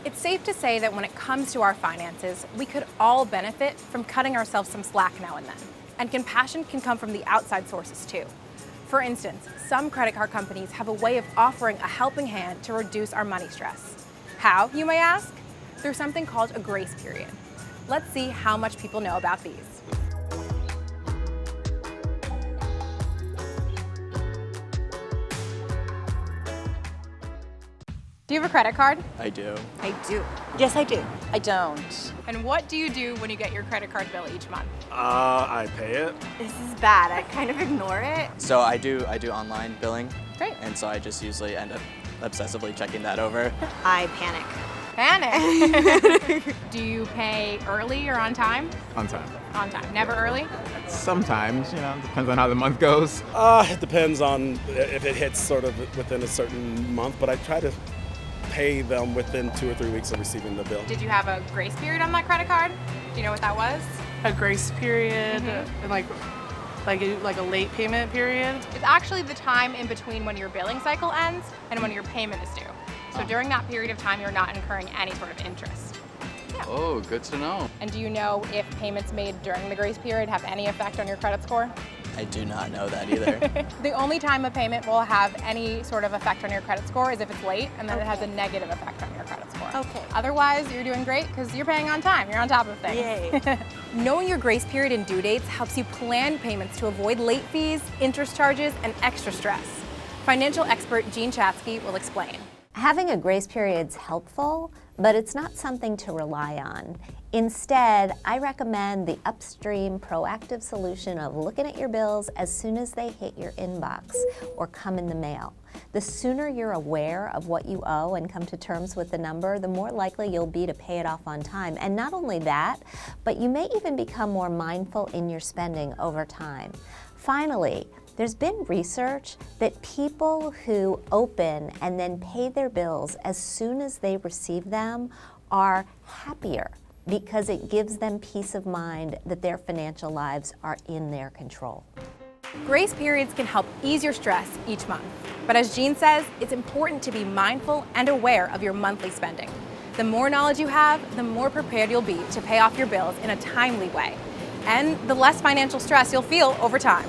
It's safe to say that when it comes to our finances, we could all benefit from cutting ourselves some slack now and then. And compassion can come from the outside sources too. For instance, some credit card companies have a way of offering a helping hand to reduce our money stress. How, you may ask? Through something called a grace period. Let's see how much people know about these. Do you have a credit card? I do. I do. Yes, I do. I don't. And what do you do when you get your credit card bill each month? I pay it. This is bad. I kind of ignore it. So I do online billing. Great. And so I just usually end up obsessively checking that over. I panic. Panic! Do you pay early or on time? On time. On time. Never early? Sometimes, depends on how the month goes. It depends on if it hits sort of within a certain month, but I try to pay them within 2 or 3 weeks of receiving the bill. Did you have a grace period on that credit card? Do you know what that was? A grace period and like a late payment period. It's actually the time in between when your billing cycle ends and when your payment is due. So during that period of time, you're not incurring any sort of interest. Yeah. Oh, good to know. And do you know if payments made during the grace period have any effect on your credit score? I do not know that either. The only time a payment will have any sort of effect on your credit score is if it's late, and then it has a negative effect on your credit score. Okay. Otherwise, you're doing great because you're paying on time. You're on top of things. Yay. Knowing your grace period and due dates helps you plan payments to avoid late fees, interest charges, and extra stress. Financial expert Jean Chatzky will explain. Having a grace period is helpful, but it's not something to rely on. Instead, I recommend the upstream proactive solution of looking at your bills as soon as they hit your inbox or come in the mail. The sooner you're aware of what you owe and come to terms with the number, the more likely you'll be to pay it off on time. And not only that, but you may even become more mindful in your spending over time. Finally, there's been research that people who open and then pay their bills as soon as they receive them are happier because it gives them peace of mind that their financial lives are in their control. Grace periods can help ease your stress each month. But as Jean says, it's important to be mindful and aware of your monthly spending. The more knowledge you have, the more prepared you'll be to pay off your bills in a timely way, and the less financial stress you'll feel over time.